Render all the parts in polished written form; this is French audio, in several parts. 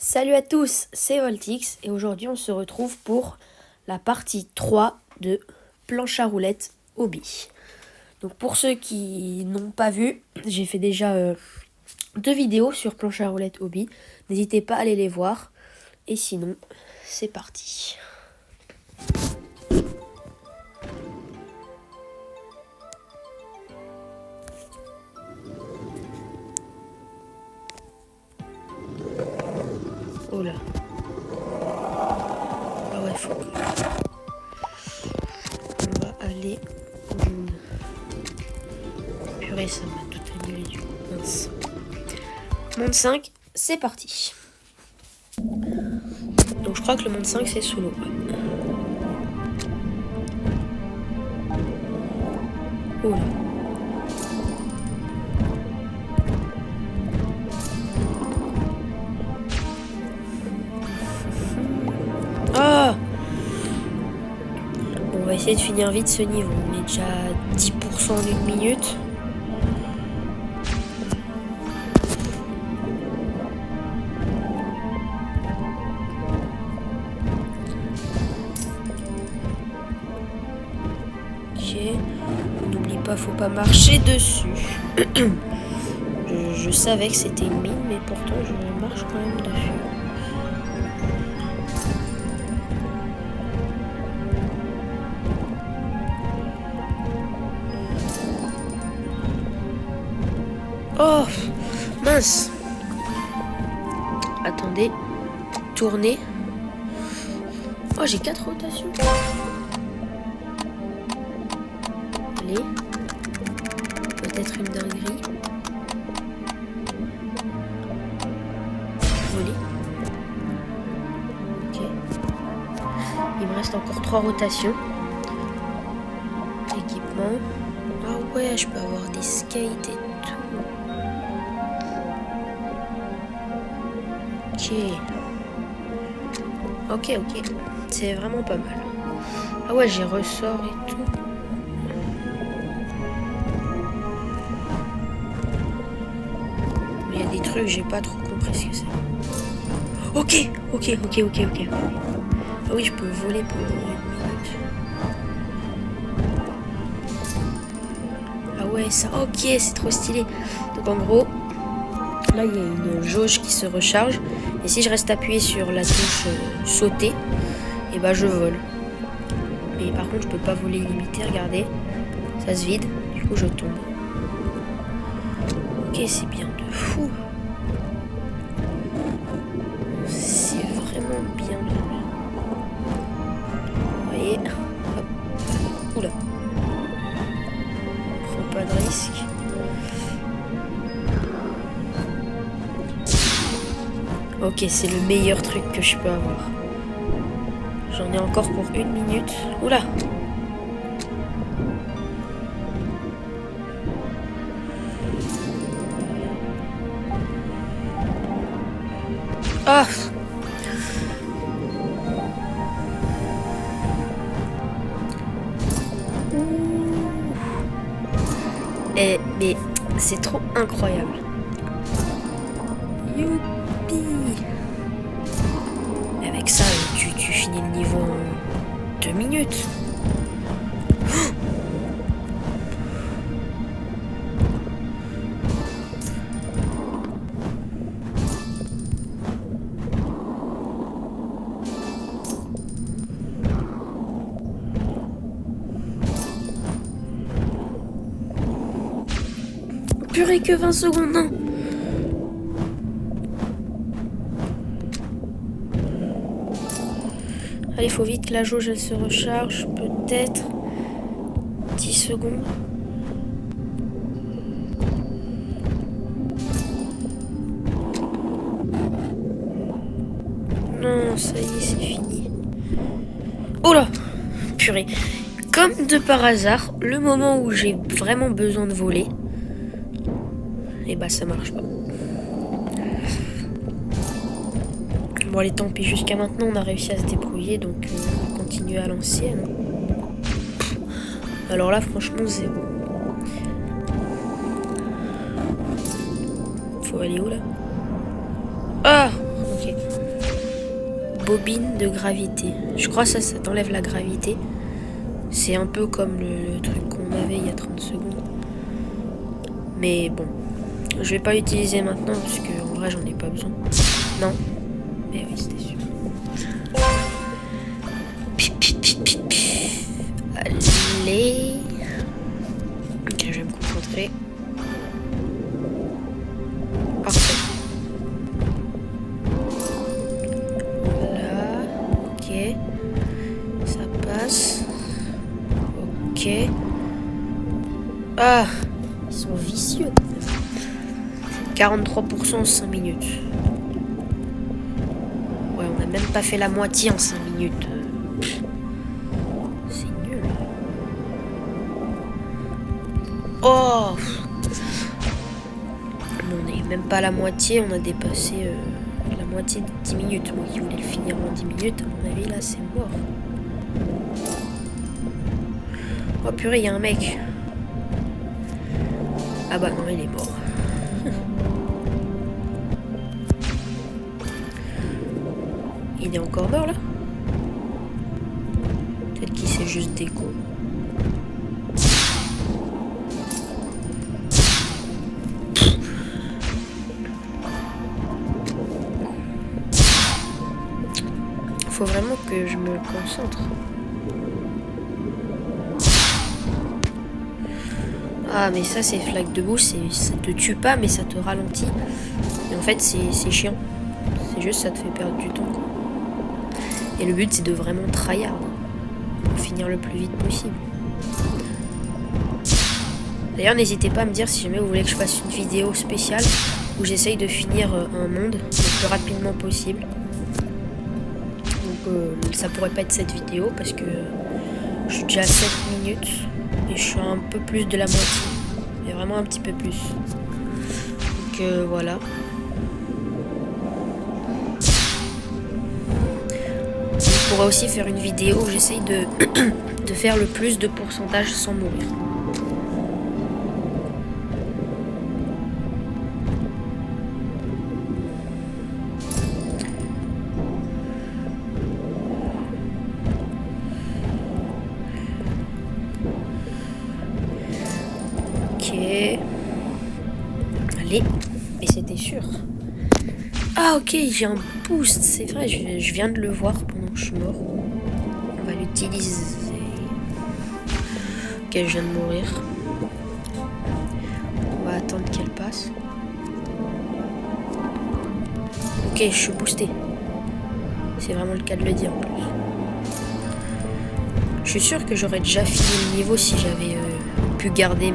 Salut à tous, c'est Voltix et aujourd'hui on se retrouve pour la partie 3 de planche à roulettes hobby. Donc pour ceux qui n'ont pas vu, j'ai fait déjà 2 vidéos sur planche à roulettes hobby. N'hésitez pas à aller les voir. Et sinon, c'est parti. Oh là. Ah ouais, faut que... On va aller... Purée, ça m'a tout annulé du coup. Mince. Monde 5, c'est parti. Donc je crois que le monde 5 c'est solo. Ouais. Oh là. Ah! Bon, on va essayer de finir vite ce niveau. On est déjà à 10% en une minute. Ok. N'oublie pas, faut pas marcher dessus. je savais que c'était une mine, mais pourtant je marche quand même dessus. Oh, mince. Attendez. Tourner. Oh, j'ai 4 rotations. Allez. Peut-être une dinguerie. Voler. Ok. Il me reste encore 3 rotations. Équipement. Ah ouais, je peux avoir des skates et tout. Ok. C'est vraiment pas mal. Ah ouais, j'ai ressort et tout. Mais il y a des trucs, j'ai pas trop compris ce que c'est. Ok. Ah oui, je peux voler pendant une minute. Ah ouais, ça, ok, c'est trop stylé. Donc en gros, là il y a une jauge qui se recharge. Et si je reste appuyé sur la touche sauter, et bah je vole. Mais par contre, je peux pas voler illimité, regardez. Ça se vide, du coup je tombe. Ok, c'est bien de fou. C'est vraiment bien. Vous voyez, hop. Oula. Prends pas de risque. Ok, c'est le meilleur truc que je peux avoir. J'en ai encore pour une minute. Oula. Ah. Mais c'est trop incroyable. Youpi. Avec ça, tu finis le niveau en 2 minutes. Purée, que 20 secondes, non. Allez, faut vite que la jauge elle se recharge. Peut-être 10 secondes. Non, ça y est, c'est fini. Oh là. Purée. Comme de par hasard, le moment où j'ai vraiment besoin de voler, et bah ça marche pas. Bon allez, tant pis, jusqu'à maintenant on a réussi à se débrouiller, donc on va continuer à l'ancienne. Alors là franchement zéro. Faut aller où là? Ah, ok. bobine de gravité. Je crois que ça t'enlève la gravité. C'est un peu comme le truc qu'on avait il y a 30 secondes. Mais bon, je vais pas l'utiliser maintenant parce que en vrai j'en ai pas besoin. Non. Mais oui, c'était sûr. Allez. Ok, je vais me concentrer. Parfait. Voilà. Ok. Ça passe. Ok. Ah, ils sont vicieux. 43% en 5 minutes. Ouais, on n'a même pas fait la moitié en 5 minutes. C'est nul. Oh, on n'est même pas à la moitié, on a dépassé la moitié de 10 minutes. Moi qui voulais le finir en 10 minutes, à mon avis, là, c'est mort. Oh purée, il y a un mec. Ah bah non, il est mort. Il est encore mort là? Peut-être qu'il s'est juste déco. Faut vraiment que je me concentre. Ah mais ça c'est flaque de boue, ça te tue pas mais ça te ralentit. Et en fait c'est chiant. C'est juste ça te fait perdre du temps quoi. Et le but c'est de vraiment tryhard. Pour finir le plus vite possible. D'ailleurs n'hésitez pas à me dire si jamais vous voulez que je fasse une vidéo spéciale où j'essaye de finir un monde le plus rapidement possible. Donc ça pourrait pas être cette vidéo parce que je suis déjà à 7 minutes. Et je suis un peu plus de la moitié. Mais vraiment un petit peu plus. Donc voilà. Je pourrais aussi faire une vidéo où j'essaye de faire le plus de pourcentage sans mourir. Allez, et c'était sûr. Ah ok, j'ai un boost, c'est vrai, je viens de le voir pendant que je suis mort. On va l'utiliser. Ok, je viens de mourir. On va attendre qu'elle passe. Ok, je suis boosté. C'est vraiment le cas de le dire en plus. Je suis sûr que j'aurais déjà fini le niveau si j'avais pu garder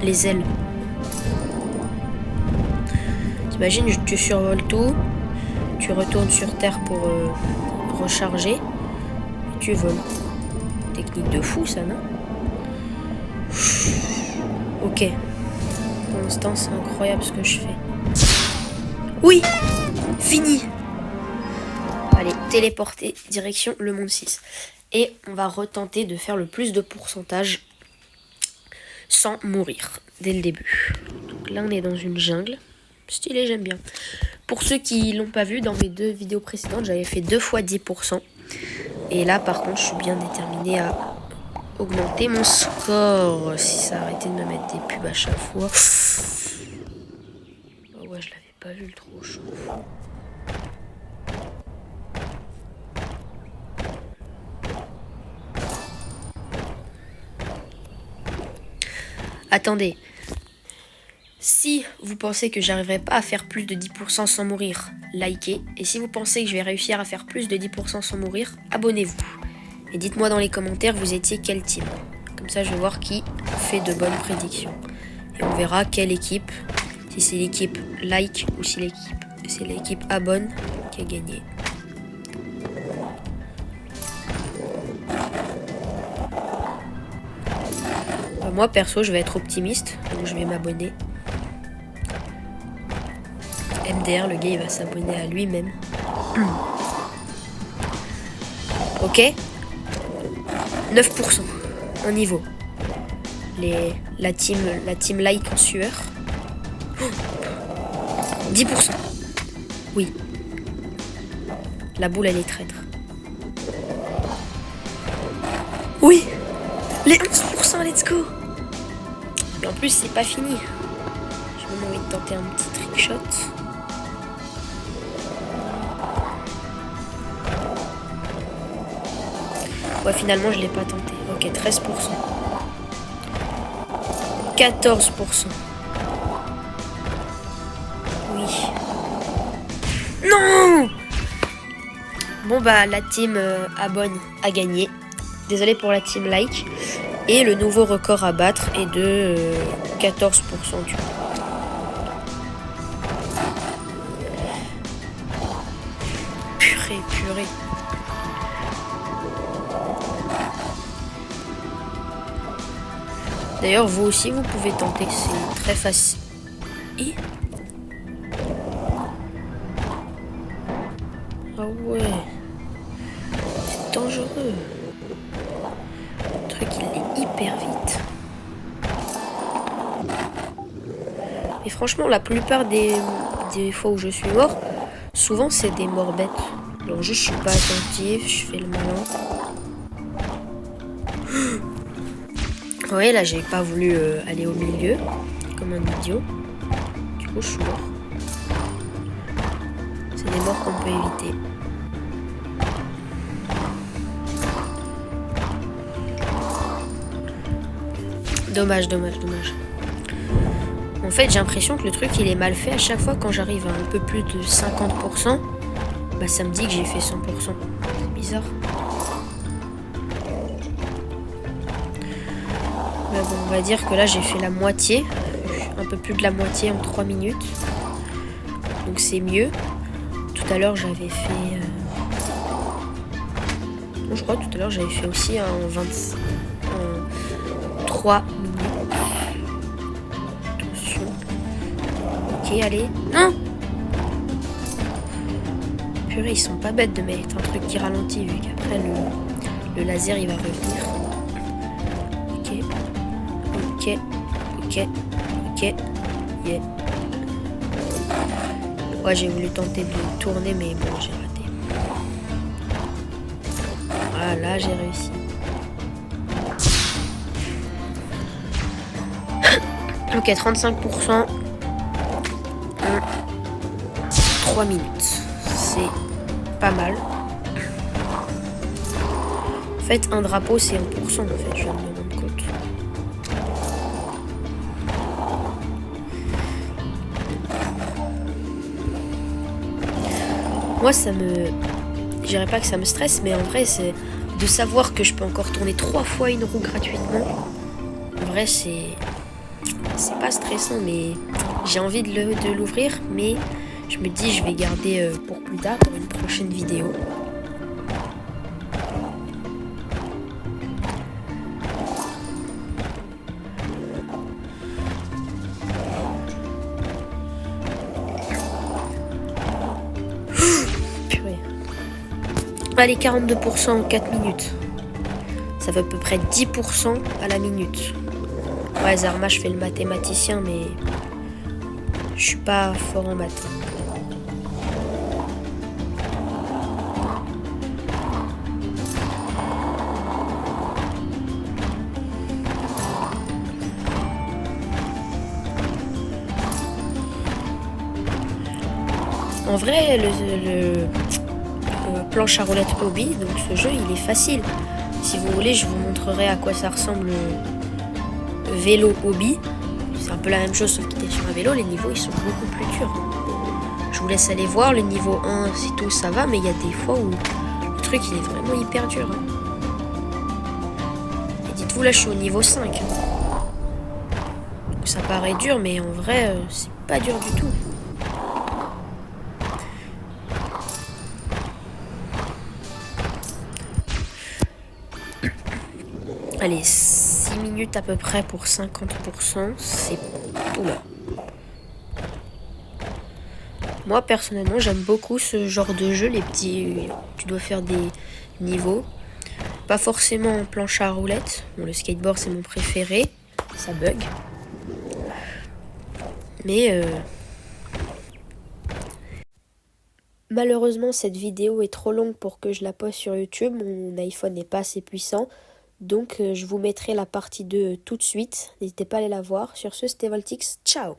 les ailes. T'imagines, tu survoles tout, tu retournes sur Terre pour recharger, et tu voles. Technique de fou ça, non? Ok. Pour l'instant, c'est incroyable ce que je fais. Oui! Fini! Allez, téléporter, direction le monde 6. Et on va retenter de faire le plus de pourcentage sans mourir dès le début. Donc là, on est dans une jungle. Stylé, j'aime bien. Pour ceux qui l'ont pas vu, dans mes 2 vidéos précédentes, j'avais fait 2 fois 10%. Et là, par contre, je suis bien déterminée à augmenter mon score. Si ça arrêtait de me mettre des pubs à chaque fois. Oh ouais, je l'avais pas vu le trop chaud. Attendez. Si vous pensez que j'arriverai pas à faire plus de 10% sans mourir, likez. Et si vous pensez que je vais réussir à faire plus de 10% sans mourir, abonnez-vous. Et dites-moi dans les commentaires, vous étiez quel team. Comme ça, je vais voir qui fait de bonnes prédictions. Et on verra quelle équipe, si c'est l'équipe like ou si c'est l'équipe abonne qui a gagné. Moi, perso, je vais être optimiste, donc je vais m'abonner. MDR, le gars, il va s'abonner à lui-même. Ok. 9% en niveau. La team like en sueur. 10%. Oui. La boule, elle est traître. Oui, les 11%, let's go. Et en plus, c'est pas fini. J'ai même envie de tenter un petit trick shot. Ouais, finalement, je l'ai pas tenté. Ok, 13%. 14%. Oui. Non! Bon, bah, la team Abonne a gagné. Désolé pour la team Like. Et le nouveau record à battre est de 14% du coup. Purée. D'ailleurs, vous aussi, vous pouvez tenter. C'est très facile. Et... ah ouais. C'est dangereux. Le truc, il est hyper vite. Et franchement, la plupart des fois où je suis mort, souvent, c'est des morts bêtes. Donc, je suis pas attentif, je fais le malin. Ouais, là, j'ai pas voulu aller au milieu, comme un idiot. Du coup, je suis mort. C'est des morts qu'on peut éviter. Dommage. En fait, j'ai l'impression que le truc, il est mal fait. À chaque fois, quand j'arrive à un peu plus de 50%, bah, ça me dit que j'ai fait 100%. C'est bizarre. Mais bon, on va dire que là, j'ai fait la moitié. Un peu plus de la moitié en 3 minutes. Donc, c'est mieux. Tout à l'heure, j'avais fait... je crois que tout à l'heure, j'avais fait aussi en 3 minutes. Attention. Ok, allez. Non! Purée, ils sont pas bêtes de mettre un truc qui ralentit, vu qu'après, le laser, il va revenir. Ok. Yeah. Ouais, j'ai voulu tenter de tourner, mais bon, j'ai raté. Ah, là, j'ai réussi. Ok, 35%. 3 minutes. C'est pas mal. En fait, un drapeau, c'est 1%, en fait, je viens de me rendre compte. Moi, ça me... je dirais pas que ça me stresse, mais en vrai, c'est de savoir que je peux encore tourner 3 fois une roue gratuitement. En vrai, c'est pas stressant, mais j'ai envie de l'ouvrir, mais je me dis je vais garder pour plus tard, pour une prochaine vidéo. Purée. Allez, 42% en 4 minutes. Ça fait à peu près 10% à la minute. Ouais, Zarma, je fais le mathématicien, mais je suis pas fort en maths. En vrai, le planche à roulettes hobby, donc ce jeu, il est facile. Si vous voulez, je vous montrerai à quoi ça ressemble le vélo hobby. C'est un peu la même chose, sauf qu'il est sur un vélo. Les niveaux, ils sont beaucoup plus durs. Je vous laisse aller voir. Le niveau 1, c'est tout, ça va. Mais il y a des fois où le truc, il est vraiment hyper dur. Et dites-vous, là, je suis au niveau 5. Ça paraît dur, mais en vrai, c'est pas dur du tout. Allez, 6 minutes à peu près pour 50%, c'est... Oula. Moi, personnellement, j'aime beaucoup ce genre de jeu, les petits... Tu dois faire des niveaux. Pas forcément en planche à roulettes. Bon, le skateboard, c'est mon préféré. Ça bug. Mais Malheureusement, cette vidéo est trop longue pour que je la poste sur YouTube. Mon iPhone n'est pas assez puissant. Donc je vous mettrai la partie 2 tout de suite. N'hésitez pas à aller la voir. Sur ce, c'était Voltix. Ciao!